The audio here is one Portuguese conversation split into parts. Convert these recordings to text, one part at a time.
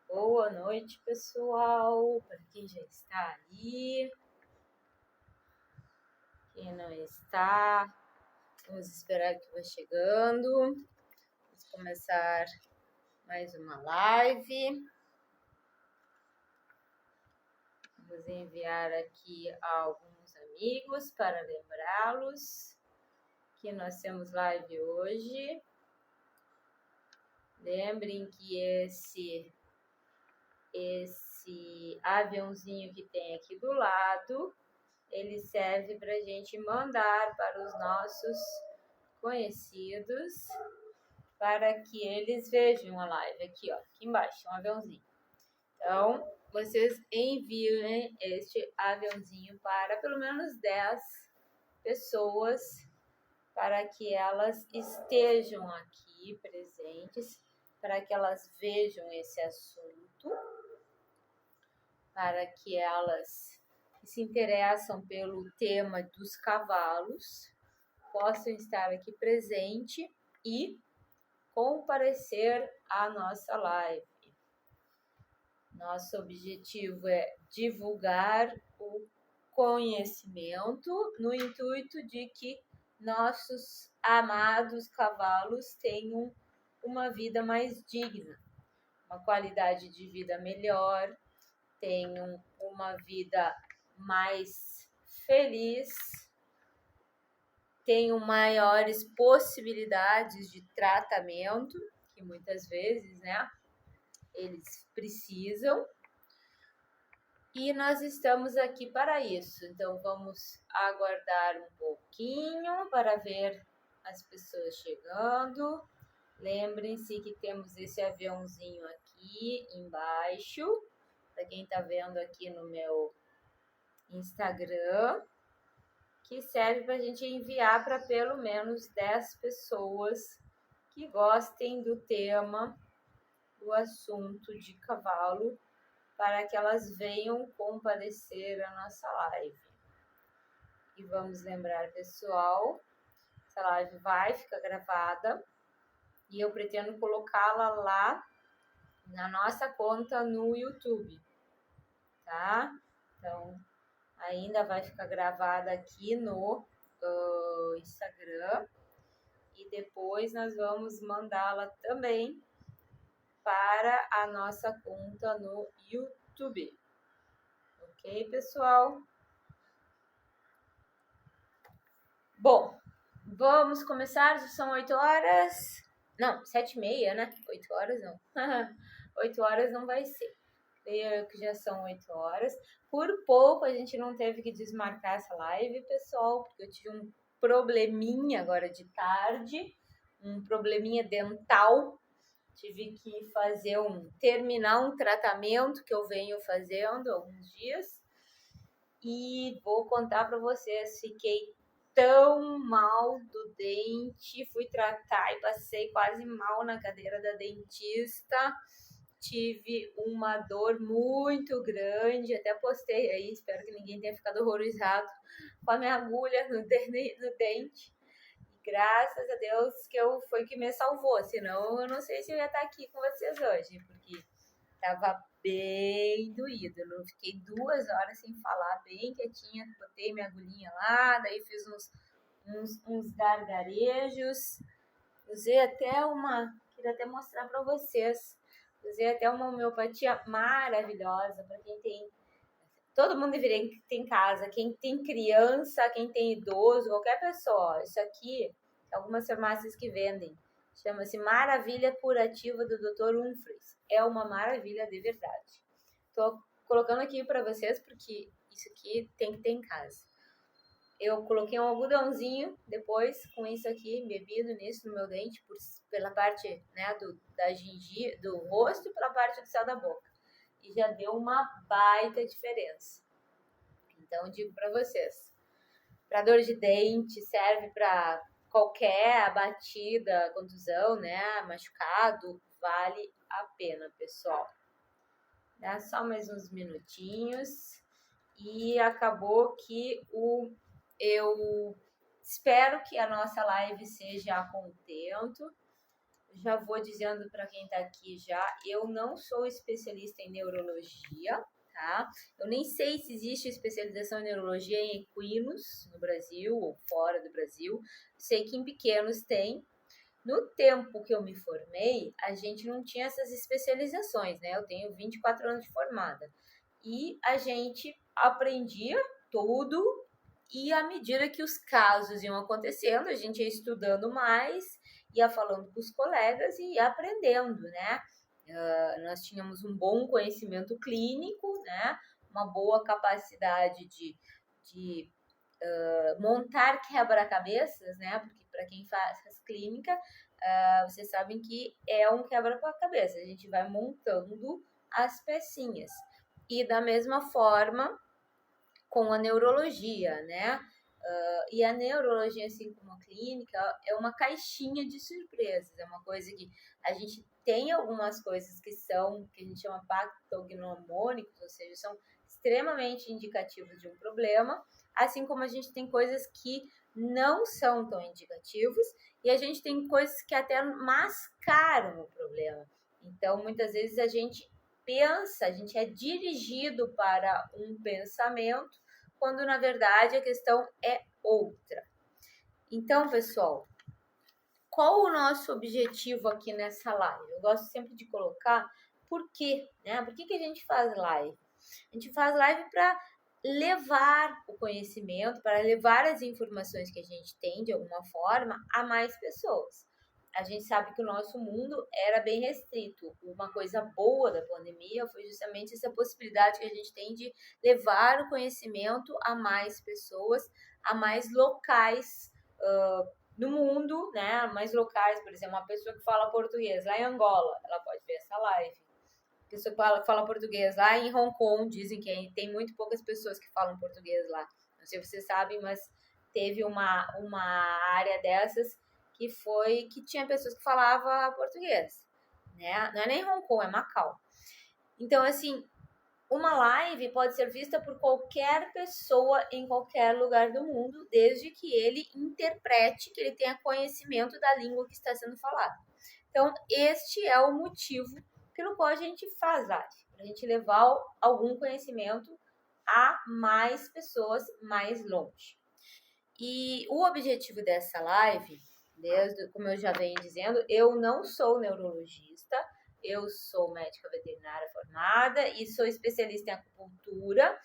Boa noite, pessoal, para quem já está aí, quem não está, vamos esperar que vá chegando. Vamos começar mais uma live. Vamos enviar aqui a alguns amigos para lembrá-los que nós temos live hoje. Lembrem que esse aviãozinho que tem aqui do lado, ele serve para a gente mandar para os nossos conhecidos, para que eles vejam a live. Aqui, ó, aqui embaixo, um aviãozinho. Então, vocês enviem este aviãozinho para pelo menos 10 pessoas, para que elas estejam aqui presentes, para que elas vejam esse assunto, para que elas que se interessam pelo tema dos cavalos possam estar aqui presente e comparecer à nossa live. Nosso objetivo é divulgar o conhecimento no intuito de que nossos amados cavalos tenham uma vida mais digna, uma qualidade de vida melhor, tenham uma vida mais feliz, tenham maiores possibilidades de tratamento, que muitas vezes, né, eles precisam. E nós estamos aqui para isso. Então, vamos aguardar um pouquinho para ver as pessoas chegando. Lembrem-se que temos esse aviãozinho aqui embaixo, para quem está vendo aqui no meu Instagram, que serve para a gente enviar para pelo menos 10 pessoas que gostem do tema, do assunto de cavalo, para que elas venham comparecer à nossa live. E vamos lembrar, pessoal, essa live vai ficar gravada e eu pretendo colocá-la lá na nossa conta no YouTube, tá? Então, ainda vai ficar gravada aqui no Instagram e depois nós vamos mandá-la também para a nossa conta no YouTube. Ok, pessoal? Bom, vamos começar, são 8 horas, não, 7h30, né? 8 horas não, 8 horas não vai ser, que já são 8 horas, por pouco a gente não teve que desmarcar essa live, pessoal, porque eu tive um probleminha agora de tarde, um probleminha dental, tive que terminar um tratamento que eu venho fazendo há alguns dias, e vou contar para vocês, fiquei tão mal do dente, fui tratar e passei quase mal na cadeira da dentista, tive uma dor muito grande, até postei aí, espero que ninguém tenha ficado horrorizado com a minha agulha no dente, e graças a Deus foi que me salvou, senão eu não sei se eu ia estar aqui com vocês hoje, porque tava bem doído. Eu não fiquei 2 horas sem falar, bem quietinha, botei minha agulhinha lá, daí fiz uns gargarejos, usei até queria até mostrar para vocês, usei até uma homeopatia maravilhosa para quem tem, todo mundo deveria ter em casa, quem tem criança, quem tem idoso, qualquer pessoa. Isso aqui, algumas farmácias que vendem, chama-se Maravilha Curativa do Dr. Humphreys. É uma maravilha de verdade. Tô colocando aqui para vocês porque isso aqui tem que ter em casa. Eu coloquei um algodãozinho depois com isso aqui, embebido nisso no meu dente, pela parte, né, da gengiva, do rosto e pela parte do céu da boca. E já deu uma baita diferença. Então, digo para vocês, para dor de dente, serve para qualquer abatida, contusão, né, machucado, vale a pena, pessoal. Dá só mais uns minutinhos e acabou que eu espero que a nossa live seja a contento. já vou dizendo para quem está aqui já, eu não sou especialista em neurologia, tá? Eu nem sei se existe especialização em neurologia em equinos no Brasil ou fora do Brasil. Sei que em pequenos tem. No tempo que eu me formei, a gente não tinha essas especializações, né? Eu tenho 24 anos de formada. E a gente aprendia tudo e à medida que os casos iam acontecendo, a gente ia estudando mais, ia falando com os colegas e ia aprendendo, né? Nós tínhamos um bom conhecimento clínico, né? Uma boa capacidade de montar quebra-cabeças, né? Porque para quem faz clínica, vocês sabem que é um quebra-cabeça. A gente vai montando as pecinhas. E da mesma forma com a neurologia, né? E a neurologia, assim como a clínica, é uma caixinha de surpresas. É uma coisa que a gente tem algumas coisas que a gente chama patognomônicos, ou seja, são extremamente indicativos de um problema, assim como a gente tem coisas que não são tão indicativos e a gente tem coisas que até mascaram o problema. Então, muitas vezes a gente pensa, a gente é dirigido para um pensamento, quando na verdade a questão é outra. Então, pessoal, qual o nosso objetivo aqui nessa live? Eu gosto sempre de colocar por quê, né? Por que a gente faz live? A gente faz live para levar o conhecimento, para levar as informações que a gente tem de alguma forma a mais pessoas. A gente sabe que o nosso mundo era bem restrito. Uma coisa boa da pandemia foi justamente essa possibilidade que a gente tem de levar o conhecimento a mais pessoas, a mais locais no mundo, né? Mais locais, por exemplo, uma pessoa que fala português lá em Angola, ela pode ver essa live. Pessoa que fala português lá em Hong Kong, dizem que tem muito poucas pessoas que falam português lá. Não sei se vocês sabem, mas teve uma área dessas que tinha pessoas que falavam português, né? Não é nem Hong Kong, é Macau. Então, assim, uma live pode ser vista por qualquer pessoa em qualquer lugar do mundo, desde que ele interprete, que ele tenha conhecimento da língua que está sendo falada. Então, este é o motivo pelo qual a gente faz live, para a gente levar algum conhecimento a mais pessoas mais longe. E o objetivo dessa live, como eu já venho dizendo, eu não sou neurologista, eu sou médica veterinária formada e sou especialista em acupuntura,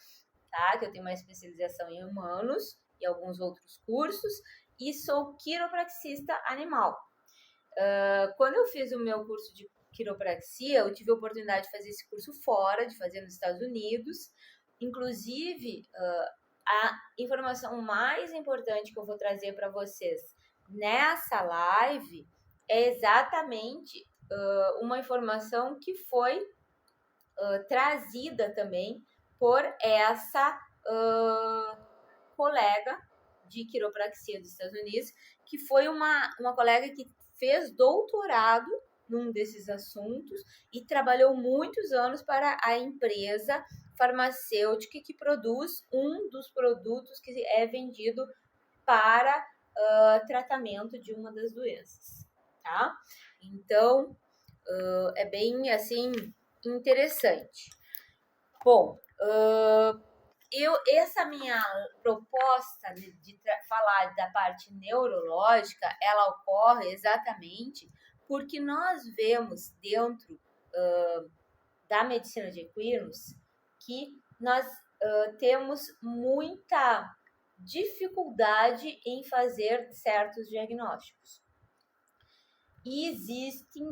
tá? Que eu tenho uma especialização em humanos e alguns outros cursos, e sou quiropraxista animal. Quando eu fiz o meu curso de quiropraxia, eu tive a oportunidade de fazer esse curso fora, de fazer nos Estados Unidos. Inclusive, a informação mais importante que eu vou trazer para vocês nessa live é exatamente uma informação que foi trazida também por essa colega de quiropraxia dos Estados Unidos, que foi uma colega que fez doutorado num desses assuntos e trabalhou muitos anos para a empresa farmacêutica que produz um dos produtos que é vendido para tratamento de uma das doenças, tá? Então, é bem, assim, interessante. Bom, essa minha proposta de falar da parte neurológica, ela ocorre exatamente porque nós vemos dentro da medicina de equinos que nós temos muita dificuldade em fazer certos diagnósticos. E existem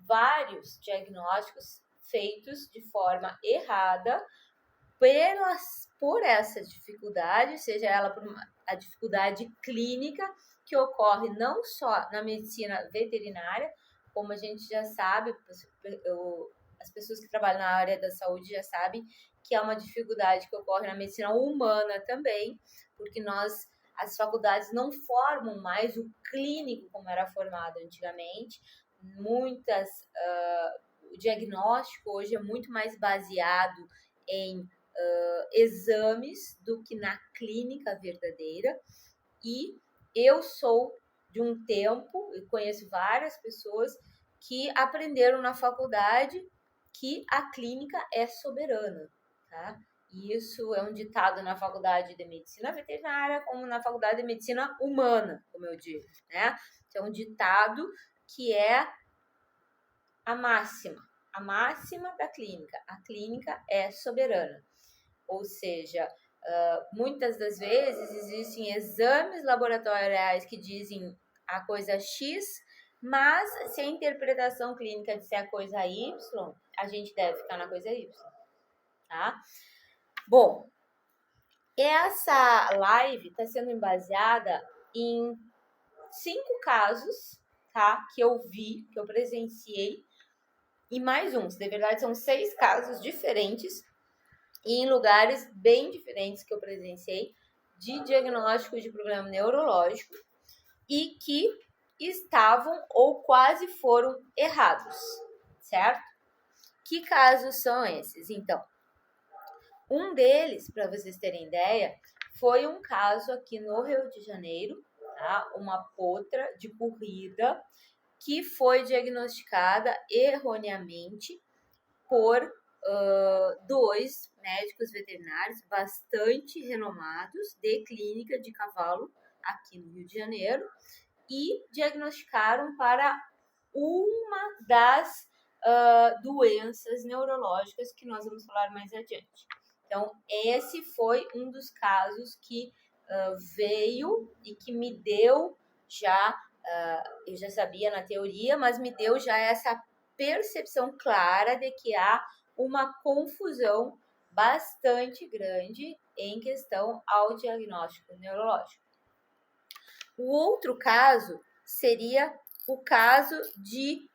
vários diagnósticos feitos de forma errada por essa dificuldade, seja ela por a dificuldade clínica que ocorre não só na medicina veterinária, como a gente já sabe, as pessoas que trabalham na área da saúde já sabem que é uma dificuldade que ocorre na medicina humana também, porque as faculdades não formam mais o clínico como era formado antigamente. O diagnóstico hoje é muito mais baseado em exames do que na clínica verdadeira. E eu sou de um tempo, eu conheço várias pessoas que aprenderam na faculdade que a clínica é soberana, tá? E isso é um ditado na faculdade de medicina veterinária, como na faculdade de medicina humana, como eu digo, né? Então, é um ditado que é a máxima da clínica. A clínica é soberana. Ou seja, muitas das vezes existem exames laboratoriais que dizem a coisa X, mas se a interpretação clínica disser a coisa Y, a gente deve ficar na coisa Y, tá? Bom, essa live está sendo baseada em 5 casos, tá? Que eu vi, que eu presenciei, e mais uns. De verdade, são 6 casos diferentes e em lugares bem diferentes que eu presenciei de diagnóstico de problema neurológico e que estavam ou quase foram errados, certo? Que casos são esses? Então, um deles, para vocês terem ideia, foi um caso aqui no Rio de Janeiro, tá? Uma potra de corrida que foi diagnosticada erroneamente por 2 médicos veterinários bastante renomados de clínica de cavalo aqui no Rio de Janeiro e diagnosticaram para uma das doenças neurológicas que nós vamos falar mais adiante. Então, esse foi um dos casos que veio e que me deu já, eu já sabia na teoria, mas me deu já essa percepção clara de que há uma confusão bastante grande em questão ao diagnóstico neurológico. O outro caso seria o caso de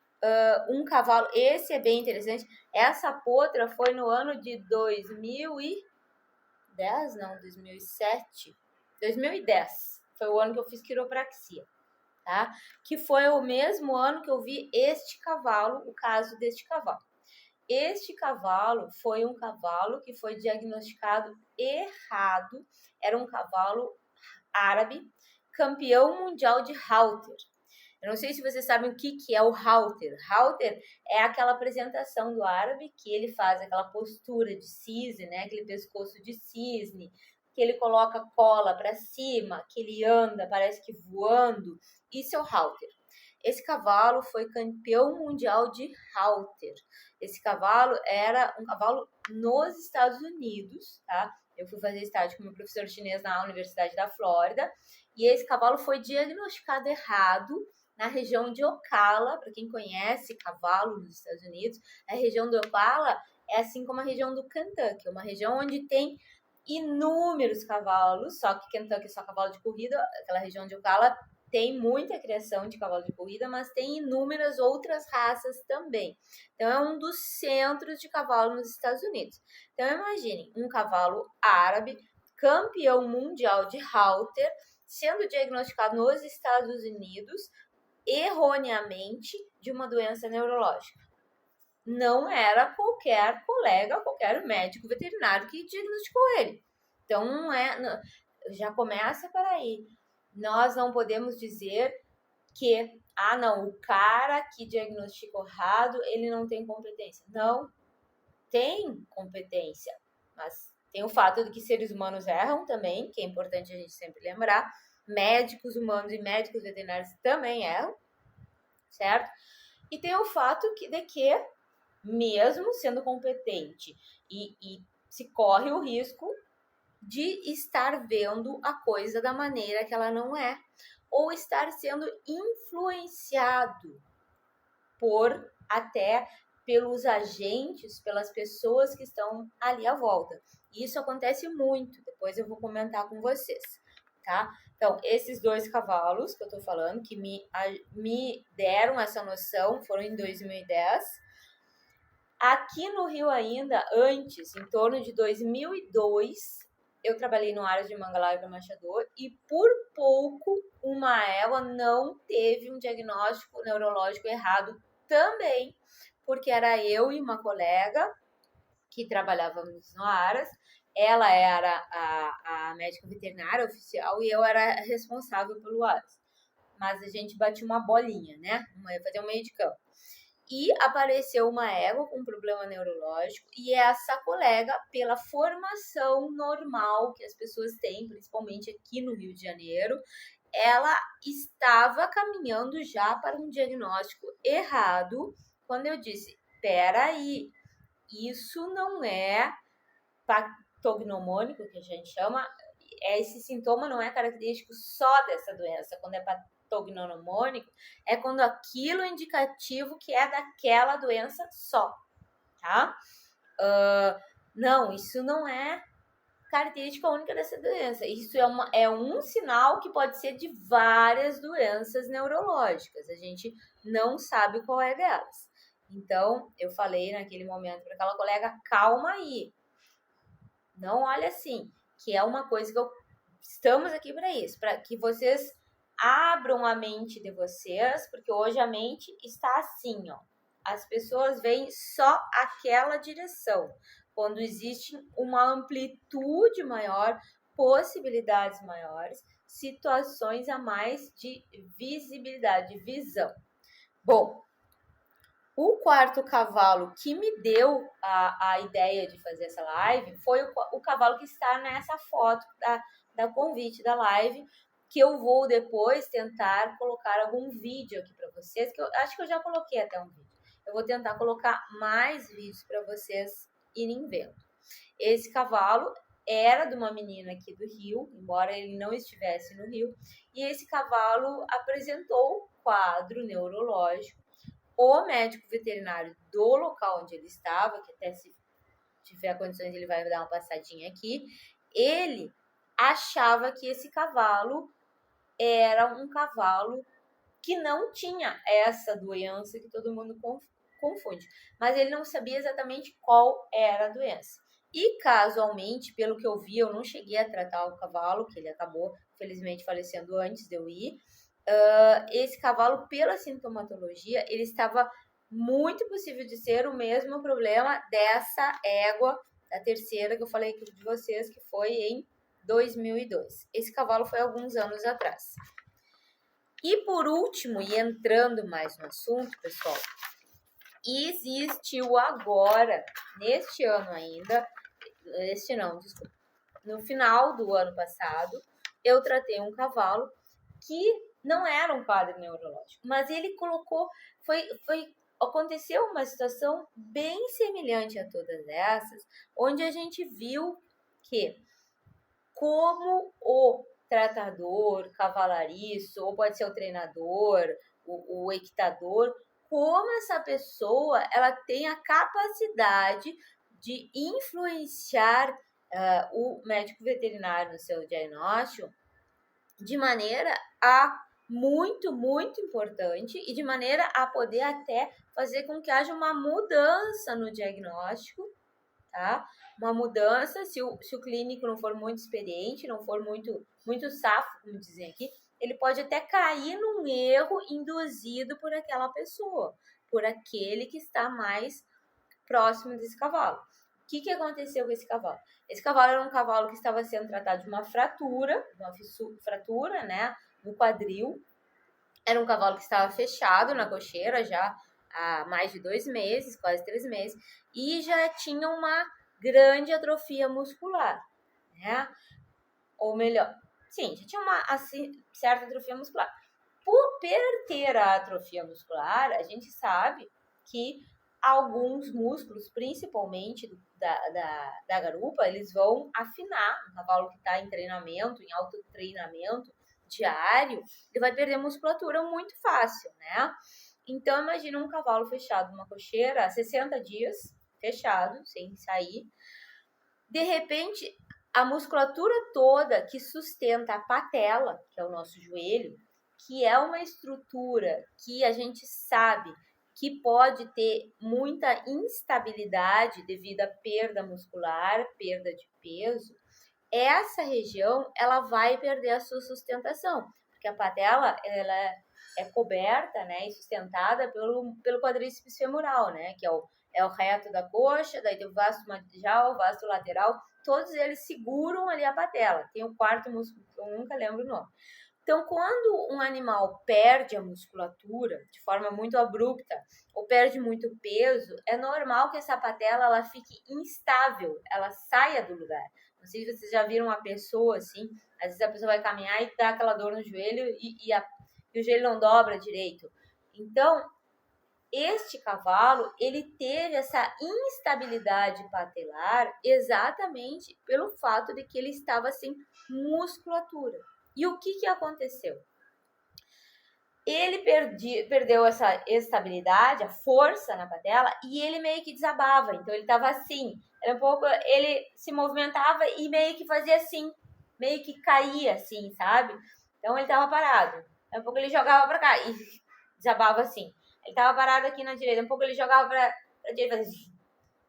um cavalo. Esse é bem interessante. Essa potra foi no ano de 2010, não, 2007. 2010 foi o ano que eu fiz quiropraxia, tá? Que foi o mesmo ano que eu vi este cavalo, o caso deste cavalo. Este cavalo foi um cavalo que foi diagnosticado errado. Era um cavalo árabe, campeão mundial de halter. Eu não sei se vocês sabem o que é o halter. Halter é aquela apresentação do árabe que ele faz aquela postura de cisne, né? Aquele pescoço de cisne, que ele coloca cola para cima, que ele anda, parece que voando. Isso é o halter. Esse cavalo foi campeão mundial de halter. Esse cavalo era um cavalo nos Estados Unidos, tá? Eu fui fazer estágio com meu professor chinês na Universidade da Flórida e esse cavalo foi diagnosticado errado na região de Ocala. Para quem conhece cavalo nos Estados Unidos, a região do Ocala é assim como a região do Kentucky, uma região onde tem inúmeros cavalos, só que Kentucky é só cavalo de corrida, aquela região de Ocala tem muita criação de cavalo de corrida, mas tem inúmeras outras raças também. Então, é um dos centros de cavalo nos Estados Unidos. Então, imagine um cavalo árabe, campeão mundial de halter, sendo diagnosticado nos Estados Unidos, erroneamente, de uma doença neurológica. Não era qualquer colega, qualquer médico veterinário que diagnosticou ele. Então, não é... Já começa por aí. Nós não podemos dizer que, não, o cara que diagnosticou errado, ele não tem competência. Não, tem competência, mas tem o fato de que seres humanos erram também, que é importante a gente sempre lembrar. Médicos humanos e médicos veterinários também erram, certo? E tem o fato de que, mesmo sendo competente e se corre o risco de estar vendo a coisa da maneira que ela não é, ou estar sendo influenciado pelos agentes, pelas pessoas que estão ali à volta. Isso acontece muito, depois eu vou comentar com vocês, tá? Então, esses 2 cavalos que eu tô falando, que me deram essa noção, foram em 2010. Aqui no Rio ainda, antes, em torno de 2002, eu trabalhei no área de Mangalaiva Machador e por pouco uma égua não teve um diagnóstico neurológico errado também, porque era eu e uma colega que trabalhávamos no Aras. Ela era a médica veterinária oficial e eu era responsável pelo Aras. mas a gente batia uma bolinha, né? Ia fazer um meio de campo. E apareceu uma égua com um problema neurológico e essa colega, pela formação normal que as pessoas têm, principalmente aqui no Rio de Janeiro, ela estava caminhando já para um diagnóstico errado quando eu disse, peraí, isso não é patognomônico, que a gente chama, esse sintoma não é característico só dessa doença. Quando é patognomônico, é quando aquilo é indicativo que é daquela doença só, tá? Não, isso não é característica única dessa doença. Isso é um sinal que pode ser de várias doenças neurológicas. A gente não sabe qual é delas. Então, eu falei naquele momento para aquela colega, calma aí. Não olha assim, que é uma coisa que estamos aqui para isso, para que vocês abram a mente de vocês, porque hoje a mente está assim, ó. As pessoas veem só aquela direção. Quando existe uma amplitude maior, possibilidades maiores, situações a mais de visibilidade, de visão. Bom, o quarto cavalo que me deu a ideia de fazer essa live foi o cavalo que está nessa foto da convite da live, que eu vou depois tentar colocar algum vídeo aqui para vocês, que eu acho que eu já coloquei até um vídeo. Eu vou tentar colocar mais vídeos para vocês irem vendo. Esse cavalo era de uma menina aqui do Rio, embora ele não estivesse no Rio, e esse cavalo apresentou quadro neurológico. O médico veterinário do local onde ele estava, que até se tiver condições ele vai dar uma passadinha aqui, ele achava que esse cavalo era um cavalo que não tinha essa doença que todo mundo confunde, mas ele não sabia exatamente qual era a doença. E casualmente, pelo que eu vi, eu não cheguei a tratar o cavalo, que ele acabou, felizmente, falecendo antes de eu ir. Esse cavalo, pela sintomatologia, ele estava muito possível de ser o mesmo problema dessa égua, da terceira que eu falei de vocês, que foi em 2002. Esse cavalo foi alguns anos atrás. E por último, e entrando mais no assunto, pessoal, existiu agora, neste ano ainda, no final do ano passado, eu tratei um cavalo que não era um quadro neurológico, mas ele colocou, aconteceu uma situação bem semelhante a todas essas, onde a gente viu que como o tratador, cavalariço, ou pode ser o treinador, o equitador, como essa pessoa ela tem a capacidade de influenciar o médico veterinário no seu diagnóstico de maneira muito, muito importante e de maneira a poder até fazer com que haja uma mudança no diagnóstico, tá? Uma mudança, se o clínico não for muito experiente, não for muito safo, como dizem aqui, ele pode até cair num erro induzido por aquela pessoa, por aquele que está mais próximo desse cavalo. O que aconteceu com esse cavalo? Esse cavalo era um cavalo que estava sendo tratado de uma fratura, né, no quadril. Era um cavalo que estava fechado na cocheira já há mais de 2 meses, quase 3 meses, e já tinha uma grande atrofia muscular, né? Ou melhor, sim, já tinha uma certa atrofia muscular. Por ter a atrofia muscular, a gente sabe que alguns músculos, principalmente da garupa, eles vão afinar. Um cavalo que está em treinamento, em alto treinamento diário, ele vai perder musculatura muito fácil, né? Então, imagina um cavalo fechado numa cocheira há 60 dias, fechado, sem sair. De repente, a musculatura toda que sustenta a patela, que é o nosso joelho, que é uma estrutura que a gente sabe que pode ter muita instabilidade devido à perda muscular, perda de peso, essa região ela vai perder a sua sustentação, porque a patela ela é coberta, né, e sustentada pelo quadríceps femoral, né, que é o reto da coxa, daí tem o vasto medial, o vasto lateral, todos eles seguram ali a patela. Tem o quarto músculo, que eu nunca lembro o nome. Então, quando um animal perde a musculatura de forma muito abrupta ou perde muito peso, é normal que essa patela ela fique instável, ela saia do lugar. Não sei se vocês já viram uma pessoa assim, às vezes a pessoa vai caminhar e dá aquela dor no joelho e o joelho não dobra direito. Então, este cavalo, ele teve essa instabilidade patelar exatamente pelo fato de que ele estava sem musculatura. E o que aconteceu? Ele perdeu essa estabilidade, a força na patela, e ele meio que desabava. Então, ele estava assim, ele se movimentava e meio que fazia assim, meio que caía assim, sabe? Então, ele estava parado. Daqui a pouco ele jogava para cá e desabava assim. Ele estava parado aqui na direita, um pouco ele jogava para direita,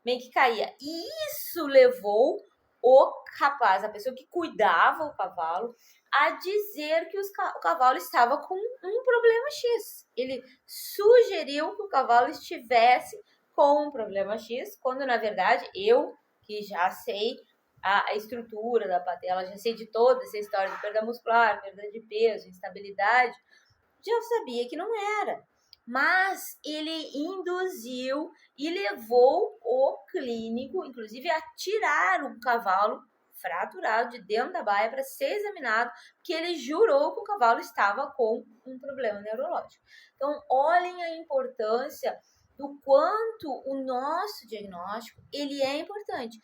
meio que caía. E isso levou o rapaz, a pessoa que cuidava o cavalo, a dizer que o cavalo estava com um problema X. Ele sugeriu que o cavalo estivesse com um problema X, quando na verdade eu, que já sei a estrutura da patela, já sei de toda essa história de perda muscular, perda de peso, instabilidade, já sabia que não era. Mas ele induziu e levou o clínico, inclusive, a tirar o cavalo fraturado de dentro da baia para ser examinado, porque ele jurou que o cavalo estava com um problema neurológico. Então, olhem a importância do quanto o nosso diagnóstico ele é importante.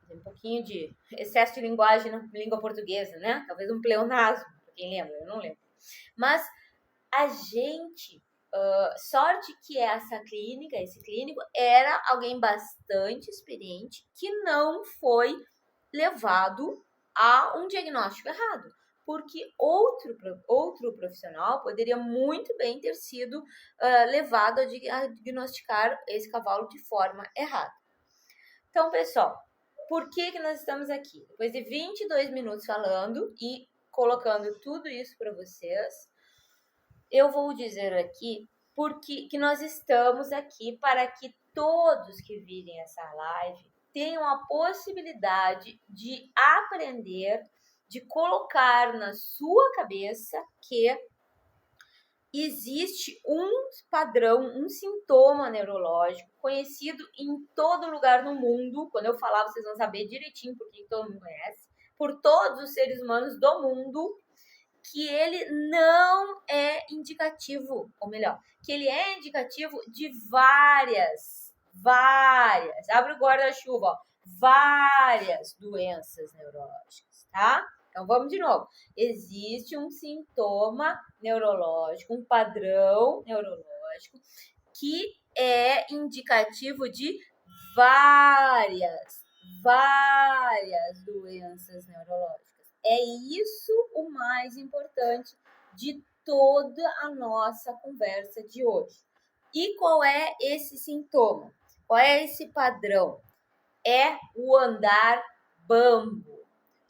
Tem um pouquinho de excesso de linguagem na língua portuguesa, né? Talvez um pleonasmo, para quem lembra, eu não lembro. Mas a gente, sorte que essa clínica, esse clínico, era alguém bastante experiente que não foi levado a um diagnóstico errado. Porque outro profissional poderia muito bem ter sido levado a diagnosticar esse cavalo de forma errada. Então, pessoal, por que nós estamos aqui? Depois de 22 minutos falando e colocando tudo isso para vocês, eu vou dizer aqui porque que nós estamos aqui para que todos que virem essa live tenham a possibilidade de aprender, de colocar na sua cabeça que existe um padrão, um sintoma neurológico conhecido em todo lugar no mundo. Quando eu falar, vocês vão saber direitinho porque todo mundo conhece, por todos os seres humanos do mundo, que ele não é indicativo, ou melhor, que ele é indicativo de várias, abre o guarda-chuva, ó, várias doenças neurológicas, tá? Então, vamos de novo. Existe um sintoma neurológico, um padrão neurológico que é indicativo de várias doenças neurológicas. É isso o mais importante de toda a nossa conversa de hoje. E qual é esse sintoma? Qual é esse padrão? É o andar bambo. O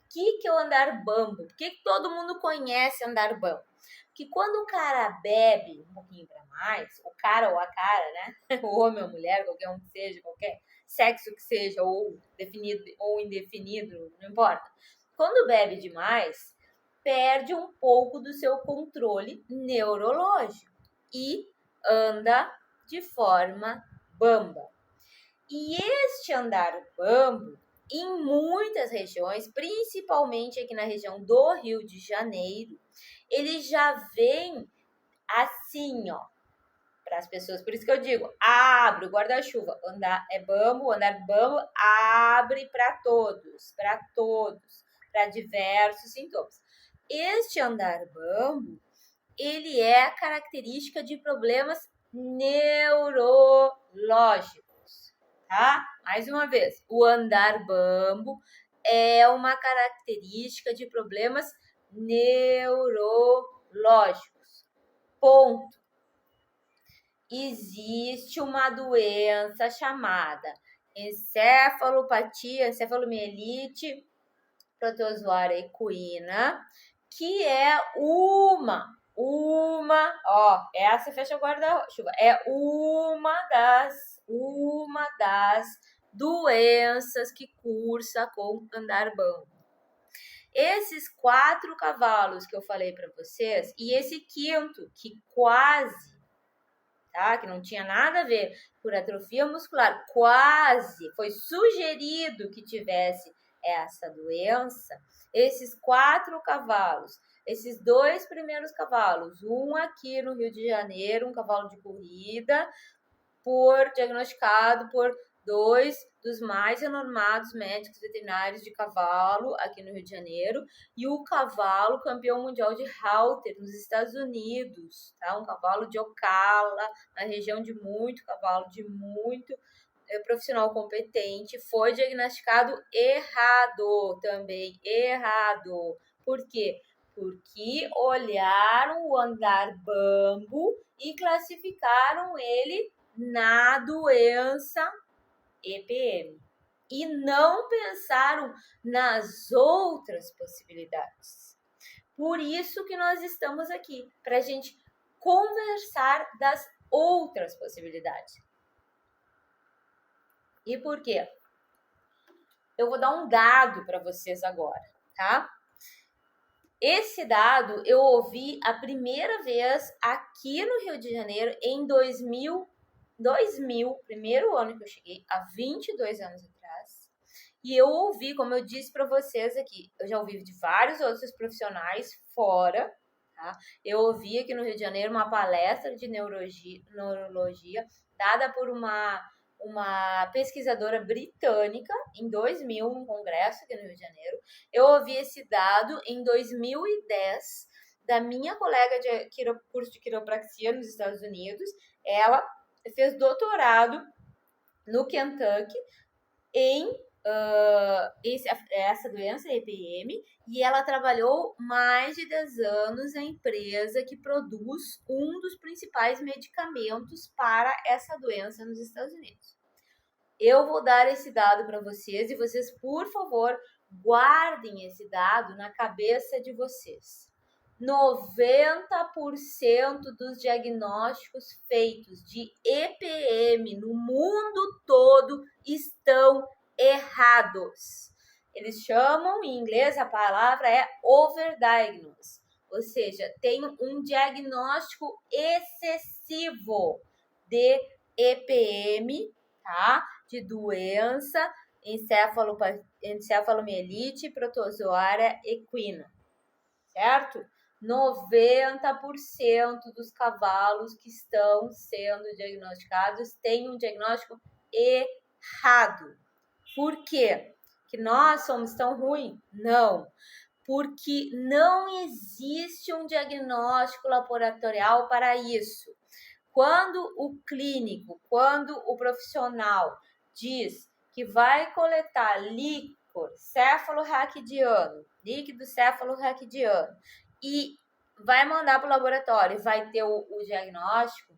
que é o andar bambo? Por que todo mundo conhece andar bambo? Porque quando o cara bebe um pouquinho para mais, o cara ou a cara, né? O homem ou a mulher, qualquer um que seja, qualquer sexo que seja, ou definido ou indefinido, não importa. Quando bebe demais, perde um pouco do seu controle neurológico e anda de forma bamba. E este andar bambo, em muitas regiões, principalmente aqui na região do Rio de Janeiro, ele já vem assim, ó, para as pessoas. Por isso que eu digo, abre o guarda-chuva. Andar bambo, abre para todos, para diversos sintomas. Este andar bambo, ele é a característica de problemas neurológicos, tá? Mais uma vez, o andar bambo é uma característica de problemas neurológicos. Ponto. Existe uma doença chamada encefalopatia, encefalomielite protozoária equina, que é essa fecha o guarda-chuva, é uma das doenças que cursa com andar bambo. esses 4 cavalos que eu falei para vocês, e esse quinto, que quase, tá? Que não tinha nada a ver por atrofia muscular, quase foi sugerido que tivesse essa doença, esses 4 cavalos, esses 2 primeiros cavalos, um aqui no Rio de Janeiro, um cavalo de corrida, diagnosticado por 2 dos mais renomados médicos veterinários de cavalo aqui no Rio de Janeiro, e o cavalo campeão mundial de halter nos Estados Unidos, tá? Um cavalo de Ocala, na região de muito cavalo, de muito profissional competente, foi diagnosticado errado também, errado. Por quê? Porque olharam o andar bambo e classificaram ele na doença EPM e não pensaram nas outras possibilidades. Por isso que nós estamos aqui, para a gente conversar das outras possibilidades. E por quê? Eu vou dar um dado para vocês agora, tá? Esse dado eu ouvi a primeira vez aqui no Rio de Janeiro em 2000, primeiro ano que eu cheguei, há 22 anos atrás. E eu ouvi, como eu disse para vocês aqui, eu já ouvi de vários outros profissionais fora, tá? Eu ouvi aqui no Rio de Janeiro uma palestra de neurologia dada por uma pesquisadora britânica em 2000, num congresso aqui no Rio de Janeiro. Eu ouvi esse dado em 2010 da minha colega de curso de quiropraxia nos Estados Unidos. Ela fez doutorado no Kentucky em essa doença EPM, e ela trabalhou mais de 10 anos na empresa que produz um dos principais medicamentos para essa doença nos Estados Unidos. Eu vou dar esse dado para vocês e vocês, por favor, guardem esse dado na cabeça de vocês. 90% dos diagnósticos feitos de EPM no mundo todo estão errados. Eles chamam, em inglês, a palavra é overdiagnose, ou seja, tem um diagnóstico excessivo de EPM, tá? De doença encefalomielite protozoária equina, certo? 90% dos cavalos que estão sendo diagnosticados têm um diagnóstico errado. Por quê? Que nós somos tão ruins? Não. Porque não existe um diagnóstico laboratorial para isso. Quando o clínico, quando o profissional diz que vai coletar líquido cefalorraquidiano, e vai mandar para o laboratório e vai ter o diagnóstico,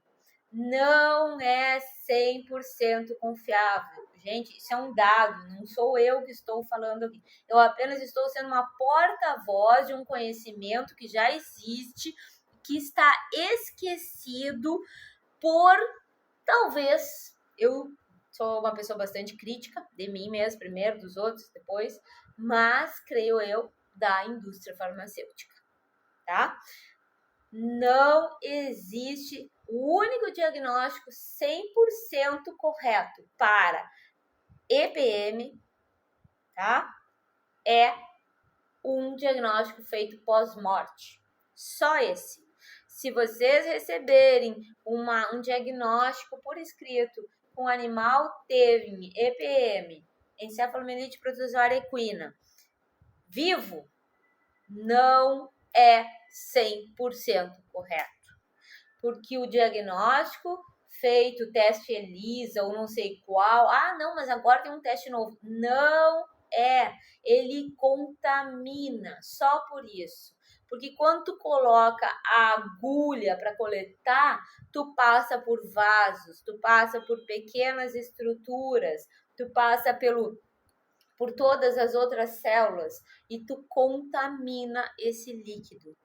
não é 100% confiável. Gente, isso é um dado, não sou eu que estou falando aqui. Eu apenas estou sendo uma porta-voz de um conhecimento que já existe, que está esquecido por, talvez, eu sou uma pessoa bastante crítica de mim mesmo, primeiro, dos outros, depois, mas, creio eu, da indústria farmacêutica, tá? Não existe o único diagnóstico 100% correto para EPM, tá? É um diagnóstico feito pós-morte. Só esse. Se vocês receberem um diagnóstico por escrito com um animal teve EPM, encefalomielite protozoária equina, vivo, não é 100% correto. Porque o diagnóstico feito, teste ELISA ou não sei qual, não, mas agora tem um teste novo. Não é, ele contamina, só por isso. Porque quando tu coloca a agulha para coletar, tu passa por vasos, tu passa por pequenas estruturas, tu passa por todas as outras células e tu contamina esse líquido.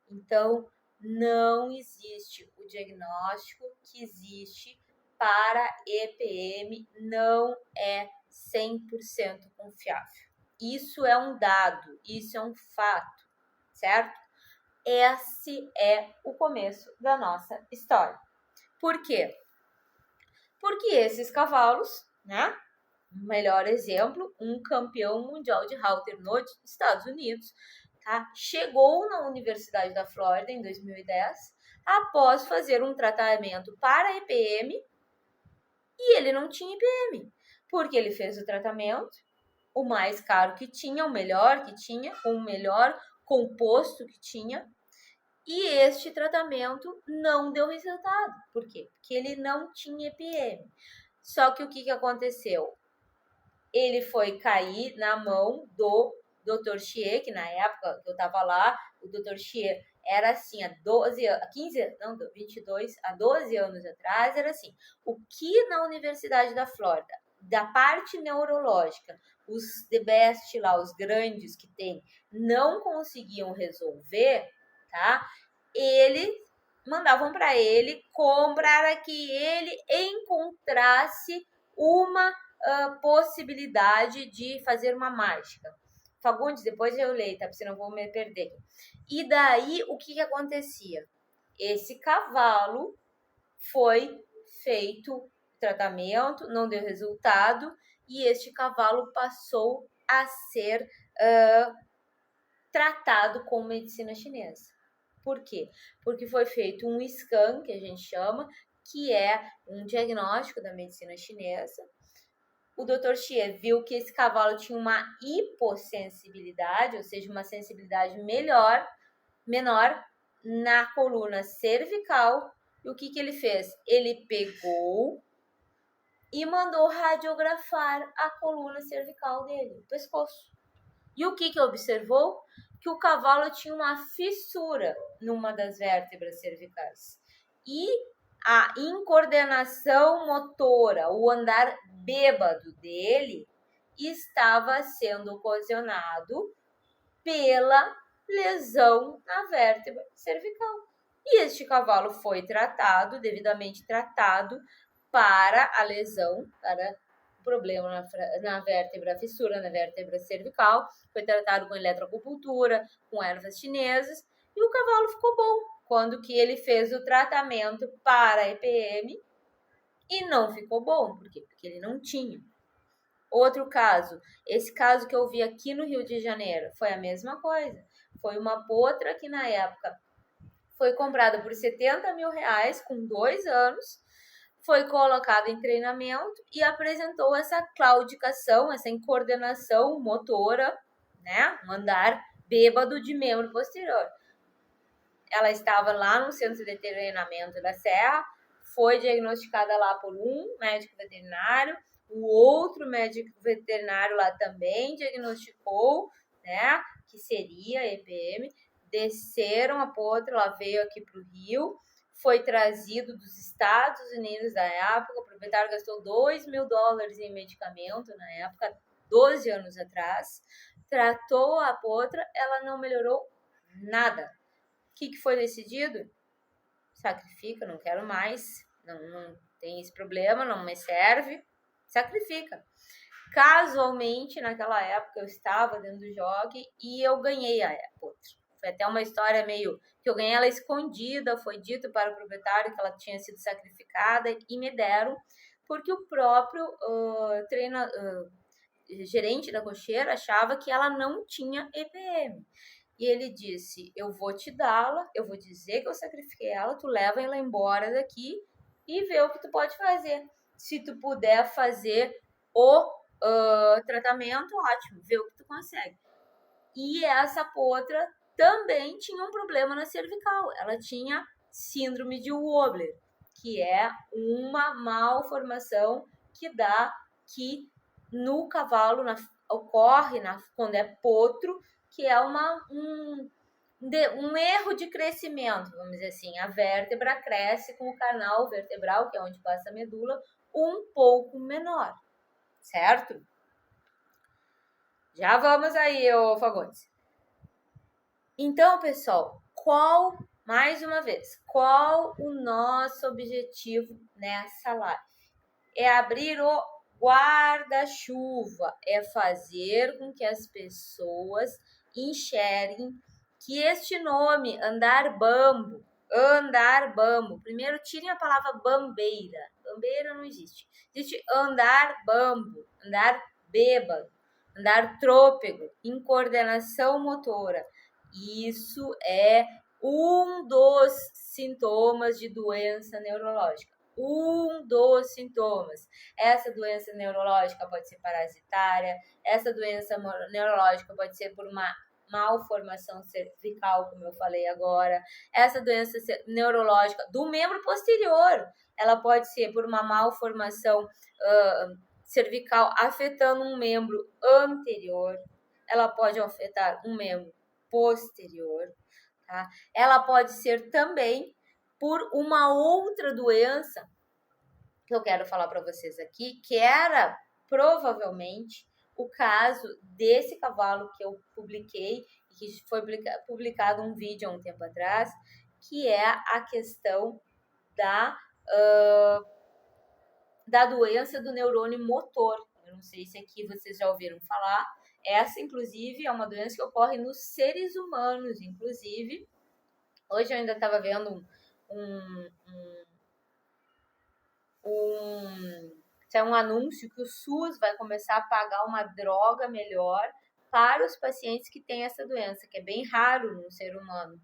Então, não existe o diagnóstico que existe para EPM, não é 100% confiável, Isso é um dado, isso é um fato, certo? Esse é o começo da nossa história. Por quê? Porque esses cavalos, né? Melhor exemplo, um campeão mundial de halter nos Estados Unidos, tá? Chegou na Universidade da Flórida em 2010, após fazer um tratamento para EPM, e ele não tinha EPM, porque ele fez o tratamento, o mais caro que tinha, o melhor que tinha, com o melhor composto que tinha, e este tratamento não deu resultado. Por quê? Porque ele não tinha EPM. Só que o que aconteceu? Ele foi cair na mão do Dr. Xie, que na época que eu tava lá, o Dr. Xie era assim, há 22 a 12 anos atrás, era assim, o que na Universidade da Flórida, da parte neurológica, os the best lá, os grandes que tem, não conseguiam resolver, tá? Eles mandavam para ele comprar que ele encontrasse uma possibilidade de fazer uma mágica. Fagundes, depois eu leio, tá? Porque senão eu vou me perder. E daí, o que acontecia? Esse cavalo foi feito tratamento, não deu resultado, e este cavalo passou a ser tratado com medicina chinesa. Por quê? Porque foi feito um scan, que a gente chama, que é um diagnóstico da medicina chinesa. O Dr. Xie viu que esse cavalo tinha uma hipossensibilidade, ou seja, uma sensibilidade menor na coluna cervical. E o que ele fez? Ele pegou e mandou radiografar a coluna cervical dele, o pescoço. E o que observou? Que o cavalo tinha uma fissura numa das vértebras cervicais. E a incoordenação motora, o andar bêbado dele, estava sendo ocasionado pela lesão na vértebra cervical. E este cavalo foi tratado, devidamente tratado, para a lesão, para o problema na vértebra, fissura na vértebra cervical, foi tratado com eletroacupuntura, com ervas chinesas, e o cavalo ficou bom. Quando que ele fez o tratamento para EPM e não ficou bom. Por quê? Porque ele não tinha. Outro caso, esse caso que eu vi aqui no Rio de Janeiro, foi a mesma coisa. Foi uma potra que na época foi comprada por 70 mil reais, com 2 anos, foi colocada em treinamento e apresentou essa claudicação, essa incoordenação motora, né? Um andar bêbado de membro posterior. Ela estava lá no centro de treinamento da Serra, foi diagnosticada lá por um médico veterinário, o outro médico veterinário lá também diagnosticou, né, que seria EPM, desceram a potra, ela veio aqui para o Rio, foi trazido dos Estados Unidos da época, o proprietário gastou $2.000 em medicamento na época, 12 anos atrás, tratou a potra, ela não melhorou nada. O que foi decidido? Sacrifica, não quero mais, não tem esse problema, não me serve, sacrifica. Casualmente, naquela época, eu estava dentro do jockey e eu ganhei a potra. Foi até uma história meio que eu ganhei ela escondida, foi dito para o proprietário que ela tinha sido sacrificada e me deram, porque o próprio gerente da cocheira achava que ela não tinha EPM. E ele disse, eu vou te dá-la, eu vou dizer que eu sacrifiquei ela, tu leva ela embora daqui e vê o que tu pode fazer. Se tu puder fazer o tratamento, ótimo, vê o que tu consegue. E essa potra também tinha um problema na cervical, ela tinha síndrome de Wobbler, que é uma malformação que dá que no cavalo ocorre quando é potro, que é um erro de crescimento, vamos dizer assim. A vértebra cresce com o canal vertebral, que é onde passa a medula, um pouco menor, certo? Já vamos aí, ô Fagundes. Então, pessoal, mais uma vez, qual o nosso objetivo nessa live? É abrir o guarda-chuva é fazer com que as pessoas enxerguem que este nome, andar bambo, primeiro tirem a palavra bambeira não existe, existe andar bambo, andar bêbado, andar trôpego, incoordenação motora. Isso é um dos sintomas de doença neurológica. Um dos sintomas. Essa doença neurológica pode ser parasitária, essa doença neurológica pode ser por uma malformação cervical, como eu falei agora, essa doença neurológica do membro posterior, ela pode ser por uma malformação cervical afetando um membro anterior, ela pode afetar um membro posterior, tá? Ela pode ser também por uma outra doença que eu quero falar para vocês aqui, que era provavelmente o caso desse cavalo que eu publiquei, que foi publicado um vídeo há um tempo atrás, que é a questão da doença do neurônio motor. Eu não sei se aqui vocês já ouviram falar. Essa, inclusive, é uma doença que ocorre nos seres humanos, inclusive. Hoje eu ainda estava vendo um anúncio que o SUS vai começar a pagar uma droga melhor para os pacientes que têm essa doença, que é bem raro no ser humano.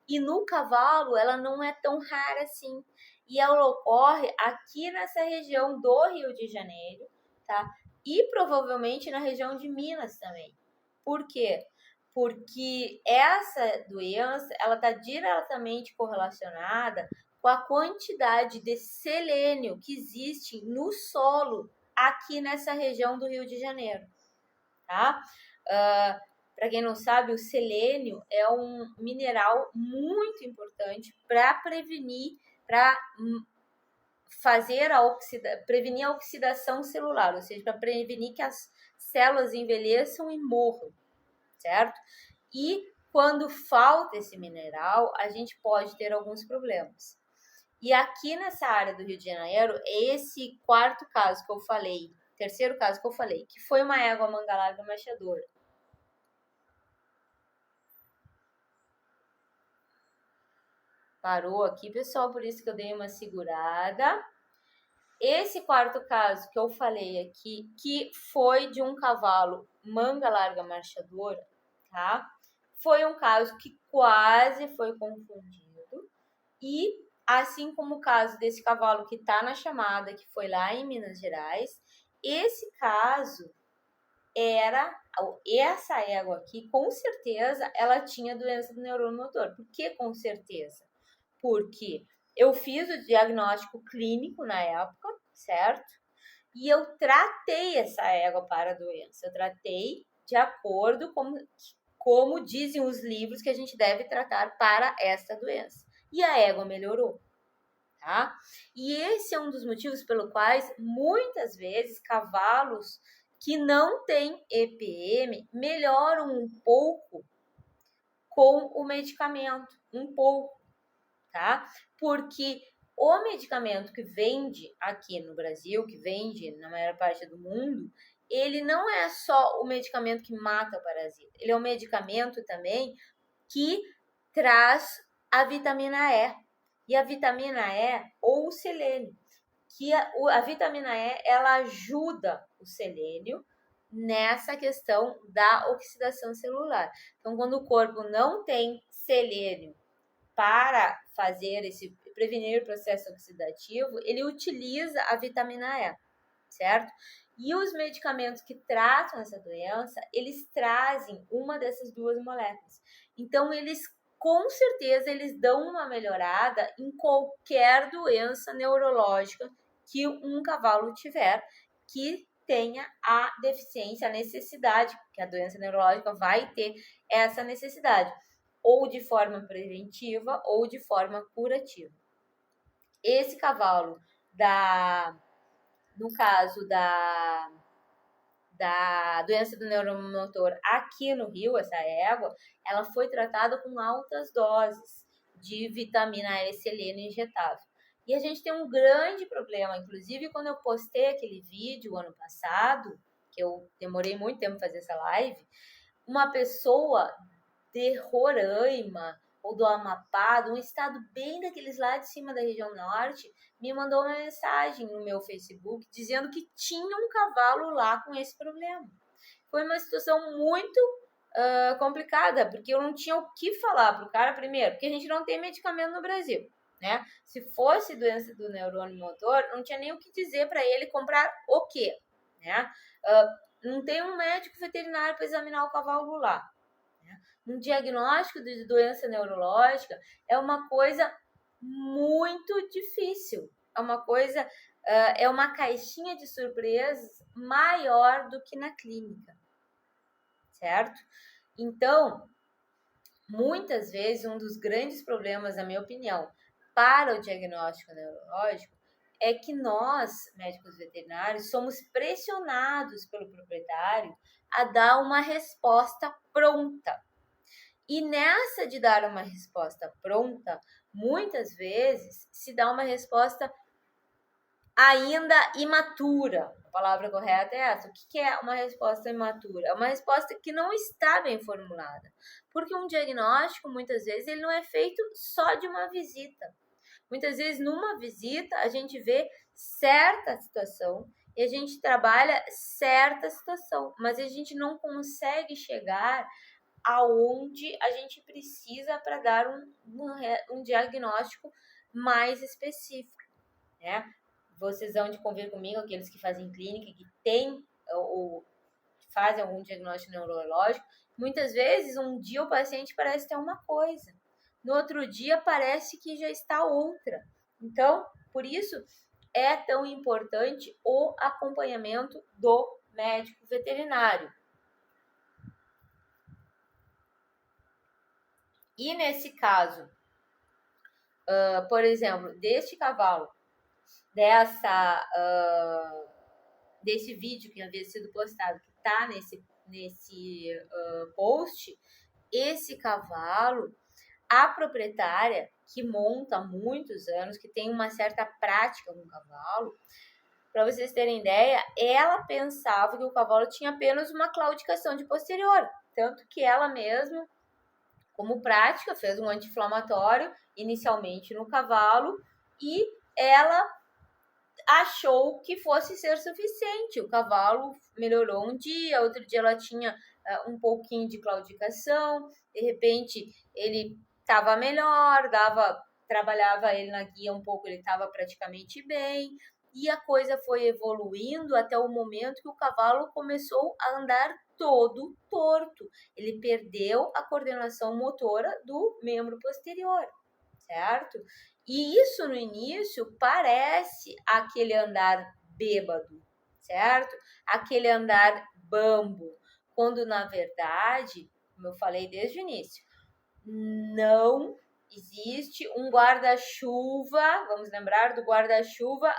E no cavalo, ela não é tão rara assim. E ela ocorre aqui nessa região do Rio de Janeiro, tá? E provavelmente na região de Minas também. Por quê? Porque essa doença, ela está diretamente correlacionada com a quantidade de selênio que existe no solo aqui nessa região do Rio de Janeiro, tá? Para quem não sabe, o selênio é um mineral muito importante para prevenir, para prevenir a oxidação celular, ou seja, para prevenir que as células envelheçam e morram, certo? E quando falta esse mineral, a gente pode ter alguns problemas. E aqui nessa área do Rio de Janeiro, esse terceiro caso que eu falei, que foi uma égua manga larga machadora. Parou aqui, pessoal, por isso que eu dei uma segurada. Esse quarto caso que eu falei aqui, que foi de um cavalo manga larga marchadora, tá? Foi um caso que quase foi confundido. E, assim como o caso desse cavalo que tá na chamada, que foi lá em Minas Gerais, esse caso essa égua aqui, com certeza, ela tinha doença do neurônio motor. Por que com certeza? Porque eu fiz o diagnóstico clínico na época, certo? E eu tratei essa égua para a doença. Eu tratei de acordo como dizem os livros que a gente deve tratar para essa doença. E a égua melhorou, tá? E esse é um dos motivos pelo quais muitas vezes cavalos que não têm EPM melhoram um pouco com o medicamento, um pouco, tá? Porque o medicamento que vende aqui no Brasil, que vende na maior parte do mundo, ele não é só o medicamento que mata o parasita, ele é um medicamento também que traz a vitamina E. E a vitamina E ou o selênio, que a vitamina E, ela ajuda o selênio nessa questão da oxidação celular. Então, quando o corpo não tem selênio para prevenir o processo oxidativo, ele utiliza a vitamina E, certo? E os medicamentos que tratam essa doença, eles trazem uma dessas duas moléculas. Então, com certeza, eles dão uma melhorada em qualquer doença neurológica que um cavalo tiver, que tenha a deficiência, a necessidade, que a doença neurológica vai ter essa necessidade, ou de forma preventiva ou de forma curativa. Esse cavalo, no caso da doença do neuromotor aqui no Rio, essa égua, ela foi tratada com altas doses de vitamina E selênio injetável. E a gente tem um grande problema, inclusive quando eu postei aquele vídeo ano passado, que eu demorei muito tempo para fazer essa live, uma pessoa de Roraima ou do Amapá, de um estado bem daqueles lá de cima da região norte, me mandou uma mensagem no meu Facebook dizendo que tinha um cavalo lá com esse problema. Foi uma situação muito complicada, porque eu não tinha o que falar pro cara, primeiro, porque a gente não tem medicamento no Brasil, né? Se fosse doença do neurônio motor, não tinha nem o que dizer para ele comprar o quê, né? Não tem um médico veterinário para examinar o cavalo lá. Né? Um diagnóstico de doença neurológica é uma coisa muito difícil, é uma coisa, é uma caixinha de surpresas maior do que na clínica, certo? Então, muitas vezes, um dos grandes problemas, na minha opinião, para o diagnóstico neurológico é que nós, médicos veterinários, somos pressionados pelo proprietário a dar uma resposta pronta. E nessa de dar uma resposta pronta, muitas vezes se dá uma resposta ainda imatura. A palavra correta é essa. O que é uma resposta imatura? É uma resposta que não está bem formulada. Porque um diagnóstico, muitas vezes, ele não é feito só de uma visita. Muitas vezes, numa visita, a gente vê certa situação e a gente trabalha certa situação, mas a gente não consegue chegar aonde a gente precisa para dar um diagnóstico mais específico, né? Vocês vão de convir comigo, aqueles que fazem clínica, que têm ou fazem algum diagnóstico neurológico, muitas vezes um dia o paciente parece ter uma coisa, no outro dia parece que já está outra. Então, por isso é tão importante o acompanhamento do médico veterinário. E nesse caso, por exemplo, deste cavalo, desse vídeo que havia sido postado, que está nesse post, esse cavalo, a proprietária que monta há muitos anos, que tem uma certa prática com o cavalo, para vocês terem ideia, ela pensava que o cavalo tinha apenas uma claudicação de posterior, tanto que ela mesma, como prática, fez um anti-inflamatório inicialmente no cavalo e ela achou que fosse ser suficiente. O cavalo melhorou um dia, outro dia ela tinha um pouquinho de claudicação, de repente ele estava melhor, trabalhava ele na guia um pouco, ele estava praticamente bem, e a coisa foi evoluindo até o momento que o cavalo começou a andar todo torto. Ele perdeu a coordenação motora do membro posterior, certo? E isso no início parece aquele andar bêbado, certo? Aquele andar bambo, quando na verdade, como eu falei desde o início, não existe um guarda-chuva, vamos lembrar do guarda-chuva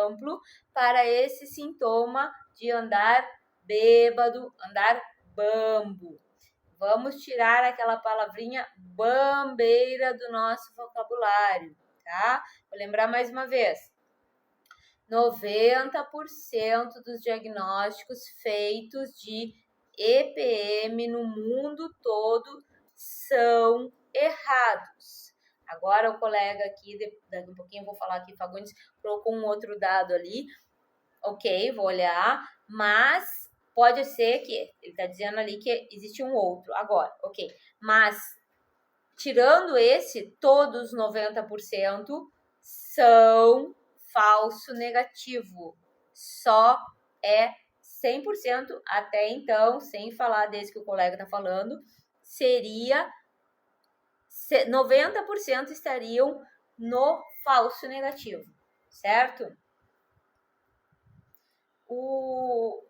amplo para esse sintoma de andar bêbado, andar bambo. Vamos tirar aquela palavrinha bambeira do nosso vocabulário, tá? Vou lembrar mais uma vez. 90% dos diagnósticos feitos de EPM no mundo todo são errados. Agora o colega aqui, daqui a pouquinho eu vou falar aqui, Fagundes, colocou um outro dado ali. Ok, vou olhar, mas pode ser que, ele está dizendo ali que existe um outro agora, ok. Mas, tirando esse, todos 90% são falso negativo. Só é 100% até então, sem falar desse que o colega está falando, seria 90% estariam no falso negativo, certo? O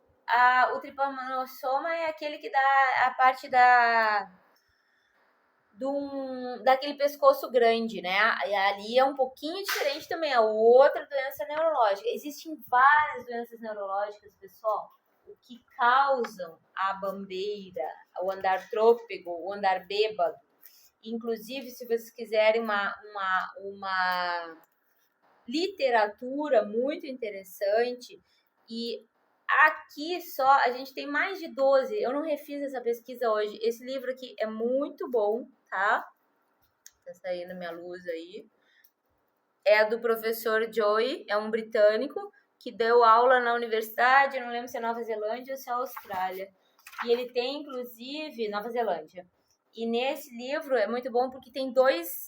tripanossoma é aquele que dá a parte daquele pescoço grande, né? E ali é um pouquinho diferente também, é outra doença neurológica. Existem várias doenças neurológicas, pessoal, o que causam a bambeira, o andar trôpego, o andar bêbado. Inclusive, se vocês quiserem uma literatura muito interessante. E aqui só a gente tem mais de 12. Eu não refiz essa pesquisa hoje. Esse livro aqui é muito bom, tá? Tá saindo minha luz aí. É do professor Joey, é um britânico que deu aula na universidade, não lembro se é Nova Zelândia ou se é Austrália. E ele tem, inclusive, Nova Zelândia. E nesse livro é muito bom porque tem dois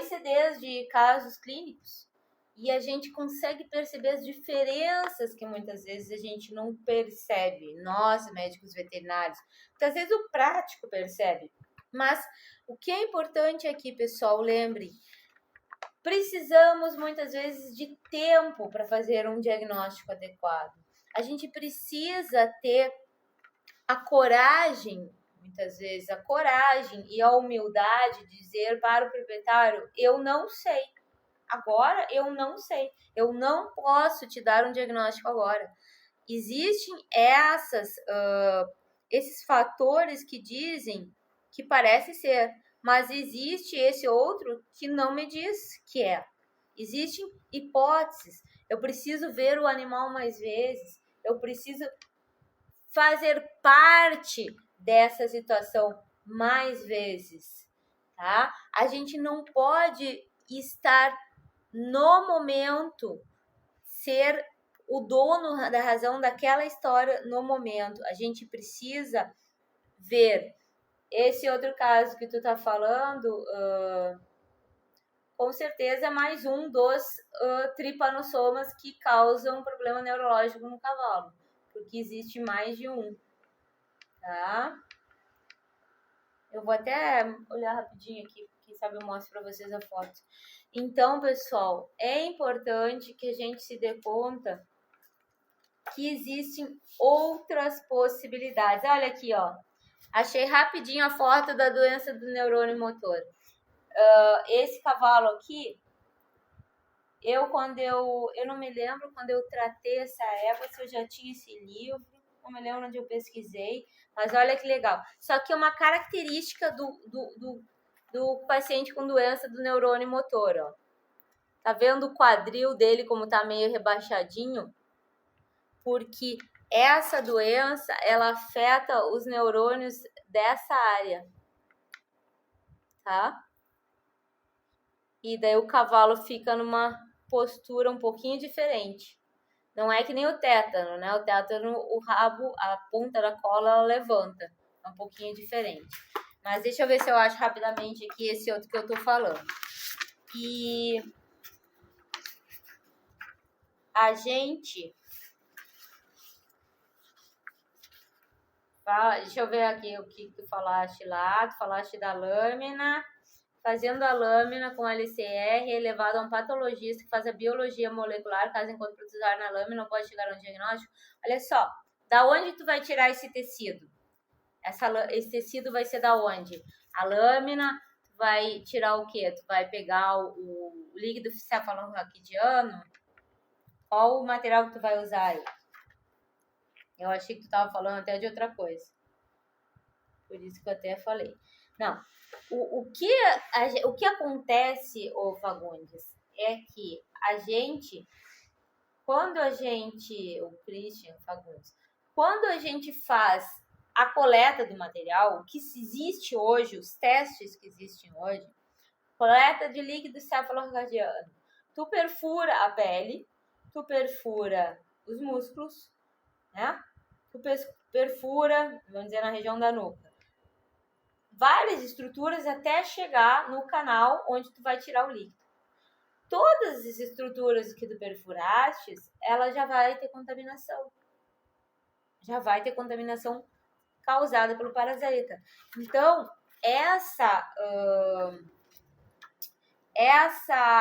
CDs de casos clínicos. E a gente consegue perceber as diferenças que muitas vezes a gente não percebe. Nós, médicos veterinários. Muitas vezes o prático percebe. Mas o que é importante aqui, pessoal, lembre, precisamos muitas vezes de tempo para fazer um diagnóstico adequado. A gente precisa ter a coragem, muitas vezes, a coragem e a humildade de dizer para o proprietário, eu não sei. Agora eu não sei. Eu não posso te dar um diagnóstico agora. Existem esses fatores que dizem que parece ser, mas existe esse outro que não me diz que é. Existem hipóteses. Eu preciso ver o animal mais vezes. Eu preciso fazer parte dessa situação mais vezes, tá? A gente não pode estar no momento, ser o dono da razão daquela história no momento. A gente precisa ver esse outro caso que tu tá falando, com certeza é mais um dos tripanossomas que causam problema neurológico no cavalo, porque existe mais de um, tá? Eu vou até olhar rapidinho aqui, quem sabe eu mostro para vocês a foto. Então, pessoal, é importante que a gente se dê conta que existem outras possibilidades. Olha aqui, ó. Achei rapidinho a foto da doença do neurônio motor. Esse cavalo aqui, eu não me lembro quando eu tratei essa égua, se eu já tinha esse livro, não me lembro onde eu pesquisei, mas olha que legal. Só que é uma característica do paciente com doença do neurônio motor, ó. Tá vendo o quadril dele como tá meio rebaixadinho? Porque essa doença, ela afeta os neurônios dessa área, tá? E daí o cavalo fica numa postura um pouquinho diferente. Não é que nem o tétano, né? O tétano, o rabo, a ponta da cola, ela levanta. É um pouquinho diferente. Mas deixa eu ver se eu acho rapidamente aqui esse outro que eu tô falando. E a gente... Deixa eu ver aqui o que tu falaste lá. Tu falaste da lâmina. Fazendo a lâmina com LCR é levado a um patologista que faz a biologia molecular, caso enquanto produzir na lâmina não pode chegar a um diagnóstico. Olha só, da onde tu vai tirar esse tecido? Esse tecido vai ser da onde? A lâmina, tu vai tirar o quê? Tu vai pegar o líquido cefalorraquidiano? Qual o material que tu vai usar aí? Eu achei que tu tava falando até de outra coisa. Por isso que eu até falei. Não, o que acontece, ô Fagundes, é que o Christian Fagundes, quando a gente faz a coleta do material, o que existe hoje, os testes que existem hoje, coleta de líquido cefalorraquidiano, tu perfura a pele, tu perfura os músculos, né? Tu perfura, vamos dizer, na região da nuca, várias estruturas até chegar no canal onde tu vai tirar o líquido. Todas as estruturas que tu perfuraste, ela já vai ter contaminação. Já vai ter contaminação causada pelo parasita. Então, essa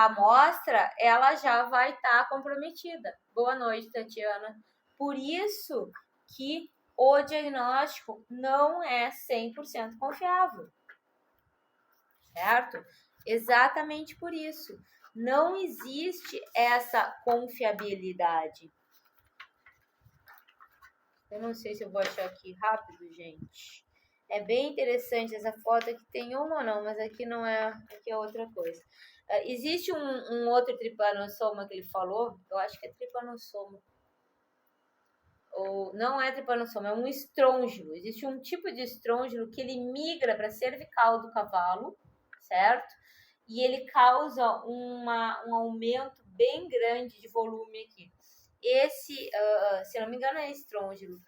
amostra, ela já vai estar comprometida. Boa noite, Tatiana. Por isso que o diagnóstico não é 100% confiável, certo? Exatamente por isso. Não existe essa confiabilidade. Eu não sei se eu vou achar aqui rápido, gente. É bem interessante essa foto. Aqui tem uma ou não, mas aqui não é. Aqui é outra coisa. Existe um outro tripanossoma que ele falou, eu acho que é tripanossoma. Ou não é tripanossoma, é um estrôngilo. Existe um tipo de estrôngilo que ele migra para a cervical do cavalo, certo? E ele causa um aumento bem grande de volume aqui. Esse, se não me engano, é estrôngilo.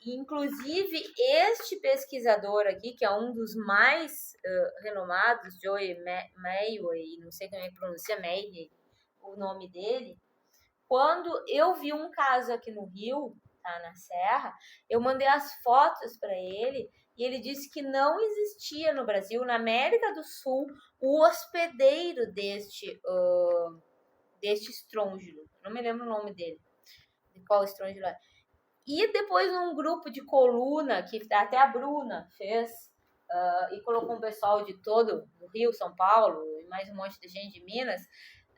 Inclusive, este pesquisador aqui, que é um dos mais renomados, Joey Mayway, não sei como é que pronuncia, Mayway, o nome dele. Quando eu vi um caso aqui no Rio, tá, na Serra, eu mandei as fotos para ele e ele disse que não existia no Brasil, na América do Sul, o hospedeiro deste estrôngilo. Não me lembro o nome dele, de qual estrôngilo é. E depois num grupo de coluna, que até a Bruna fez, e colocou um pessoal de todo, do Rio, São Paulo, e mais um monte de gente de Minas,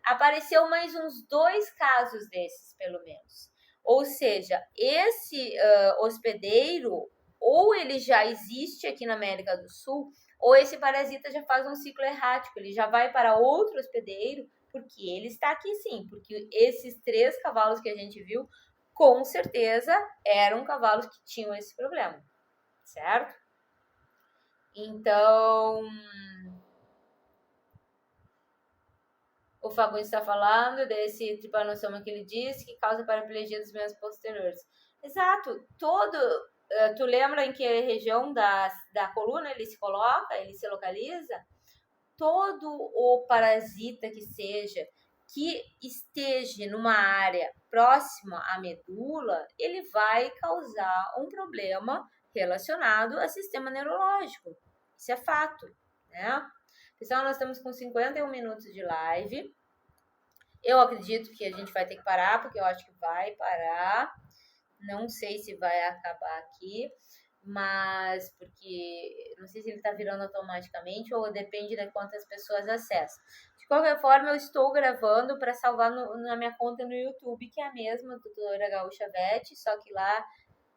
apareceu mais uns 2 casos desses, pelo menos. Ou seja, esse hospedeiro, ou ele já existe aqui na América do Sul, ou esse parasita já faz um ciclo errático, ele já vai para outro hospedeiro, porque ele está aqui sim, porque esses 3 cavalos que a gente viu, com certeza eram cavalos que tinham esse problema, certo? Então, o Fagundes está falando desse tripanossoma que ele disse que causa paraplegia dos membros posteriores. Exato. Tu lembra em que região da coluna ele se coloca, ele se localiza? Todo o parasita que seja, que esteja numa área próxima à medula, ele vai causar um problema relacionado ao sistema neurológico. Isso é fato, né? Pessoal, nós estamos com 51 minutos de live. Eu acredito que a gente vai ter que parar, porque eu acho que vai parar. Não sei se vai acabar aqui, mas porque não sei se ele está virando automaticamente ou depende de quantas pessoas acessam. De qualquer forma, eu estou gravando para salvar na minha conta no YouTube, que é a mesma, doutora Gaúcha Vete, só que lá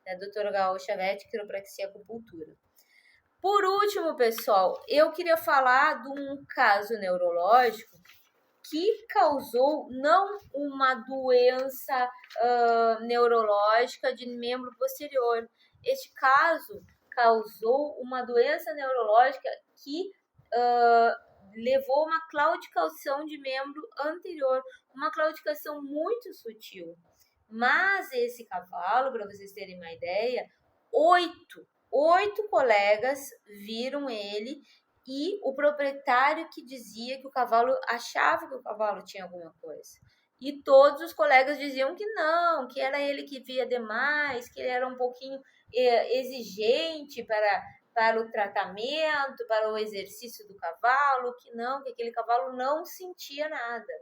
é doutora Gaúcha Vete, Quiropraxia e Acupuntura. Por último, pessoal, eu queria falar de um caso neurológico que causou não uma doença neurológica de membro posterior. Este caso causou uma doença neurológica que levou uma claudicação de membro anterior, uma claudicação muito sutil. Mas esse cavalo, para vocês terem uma ideia, 8 colegas viram ele e o proprietário que dizia que o cavalo achava que o cavalo tinha alguma coisa. E todos os colegas diziam que não, que era ele que via demais, que ele era um pouquinho exigente para o tratamento, para o exercício do cavalo, que não, que aquele cavalo não sentia nada.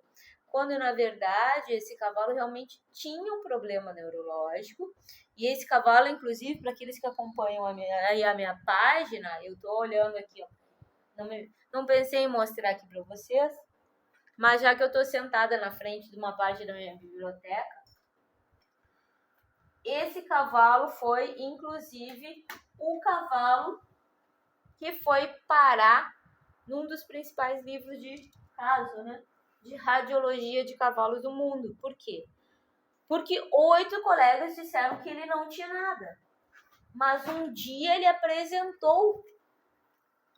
Quando, na verdade, esse cavalo realmente tinha um problema neurológico. E esse cavalo, inclusive, para aqueles que acompanham a minha página, eu estou olhando aqui, ó. Não pensei em mostrar aqui para vocês, mas já que eu estou sentada na frente de uma página da minha biblioteca, esse cavalo foi, inclusive, o cavalo que foi parar num dos principais livros de caso, né? De radiologia de cavalos do mundo. Por quê? Porque 8 colegas disseram que ele não tinha nada. Mas um dia ele apresentou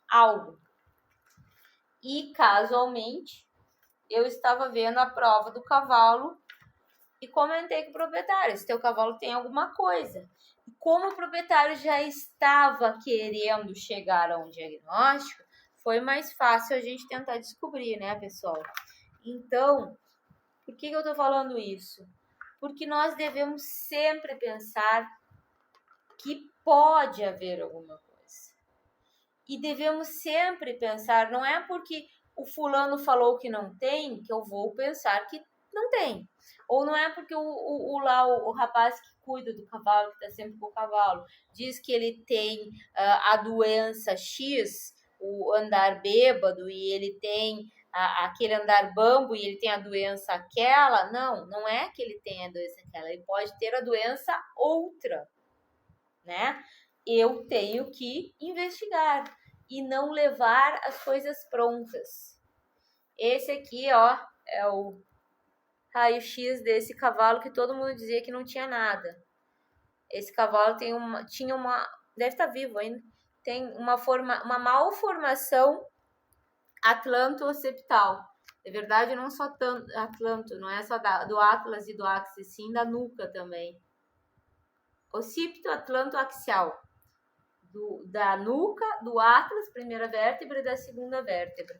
algo. E, casualmente, eu estava vendo a prova do cavalo e comentei com o proprietário, esse teu cavalo tem alguma coisa. E como o proprietário já estava querendo chegar a um diagnóstico, foi mais fácil a gente tentar descobrir, né, pessoal? Então, por que eu estou falando isso? Porque nós devemos sempre pensar que pode haver alguma coisa. E devemos sempre pensar, não é porque o fulano falou que não tem, que eu vou pensar que não tem. Ou não é porque o rapaz que cuida do cavalo, que está sempre com o cavalo, diz que ele tem a doença X, o andar bêbado, e ele tem aquele andar bambo e ele tem a doença aquela. Não, não é que ele tem a doença aquela, ele pode ter a doença outra, né? Eu tenho que investigar e não levar as coisas prontas. Esse aqui, ó, é o raio-x desse cavalo que todo mundo dizia que não tinha nada. Esse cavalo tinha uma, deve estar vivo ainda, tem uma malformação atlanto-occipital. De verdade, não só atlanto, não é só do Atlas e do Axis, sim da nuca também. Occipito atlanto-axial. Da nuca, do Atlas, primeira vértebra, e da segunda vértebra,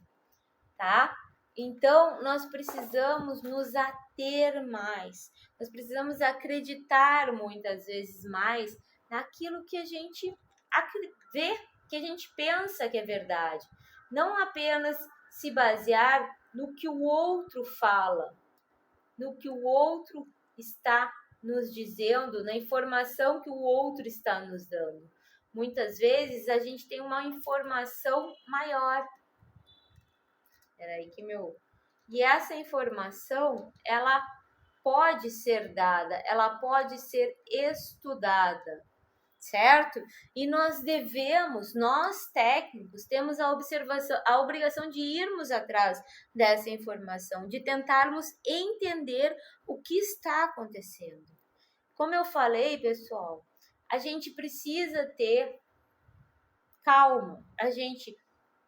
tá? Então, nós precisamos nos ater mais, nós precisamos acreditar muitas vezes mais naquilo que a gente vê, que a gente pensa que é verdade. Não apenas se basear no que o outro fala, no que o outro está nos dizendo, na informação que o outro está nos dando. Muitas vezes a gente tem uma informação maior. Peraí que meu... E essa informação, ela pode ser dada, ela pode ser estudada, certo? E nós técnicos, temos a obrigação de irmos atrás dessa informação, de tentarmos entender o que está acontecendo. Como eu falei, pessoal, a gente precisa ter calma, a gente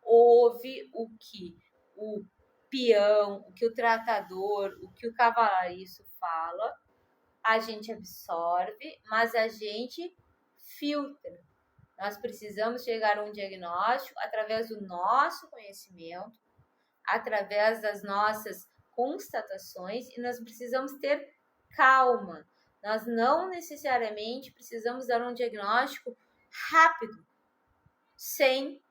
ouve o que o peão, o que o tratador, o que o cavalariço fala, a gente absorve, mas a gente filtra. Nós precisamos chegar a um diagnóstico através do nosso conhecimento, através das nossas constatações, e nós precisamos ter calma. Nós não necessariamente precisamos dar um diagnóstico rápido, sem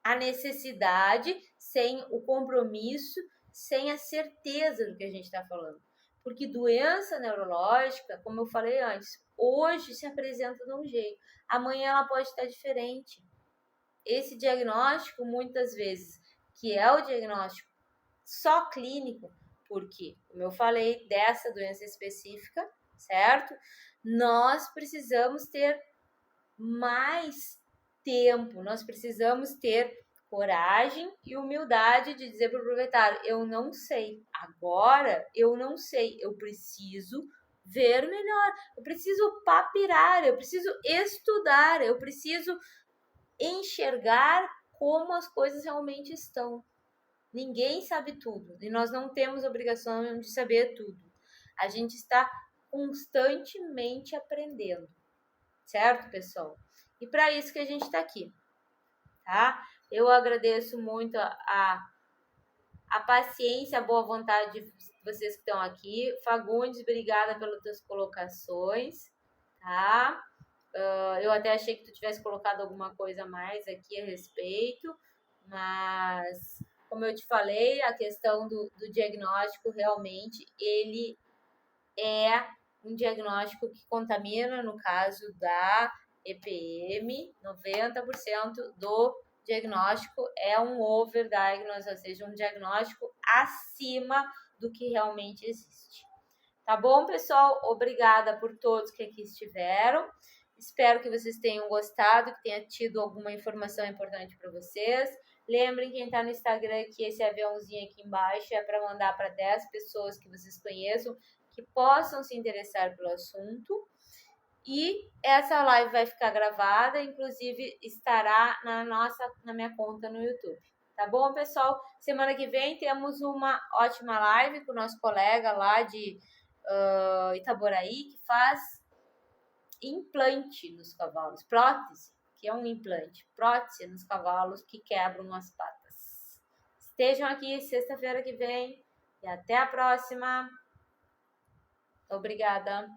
a necessidade, sem o compromisso, sem a certeza do que a gente está falando. Porque doença neurológica, como eu falei antes, hoje se apresenta de um jeito, amanhã ela pode estar diferente. Esse diagnóstico, muitas vezes, que é o diagnóstico só clínico, porque, como eu falei, dessa doença específica, certo? Nós precisamos ter mais tempo, nós precisamos ter coragem e humildade de dizer para o proprietário, eu não sei, agora eu não sei, eu preciso ver melhor, eu preciso papirar, eu preciso estudar, eu preciso enxergar como as coisas realmente estão. Ninguém sabe tudo e nós não temos obrigação de saber tudo. A gente está constantemente aprendendo, certo, pessoal? E para isso que a gente está aqui, tá? Eu agradeço muito a paciência, a boa vontade de vocês que estão aqui. Fagundes, obrigada pelas tuas colocações, tá? Eu até achei que tu tivesse colocado alguma coisa a mais aqui a respeito, mas como eu te falei, a questão do diagnóstico realmente, ele é um diagnóstico que contamina, no caso da EPM, 90% do diagnóstico é um overdiagnose, ou seja, um diagnóstico acima do que realmente existe. Tá bom, pessoal? Obrigada por todos que aqui estiveram. Espero que vocês tenham gostado, que tenha tido alguma informação importante para vocês. Lembrem, quem está no Instagram, que esse aviãozinho aqui embaixo é para mandar para 10 pessoas que vocês conheçam, que possam se interessar pelo assunto. E essa live vai ficar gravada, inclusive estará na minha conta no YouTube. Tá bom, pessoal? Semana que vem temos uma ótima live com o nosso colega lá de Itaboraí, que faz implante nos cavalos, prótese, que é um implante, prótese nos cavalos que quebram as patas. Estejam aqui sexta-feira que vem e até a próxima. Obrigada.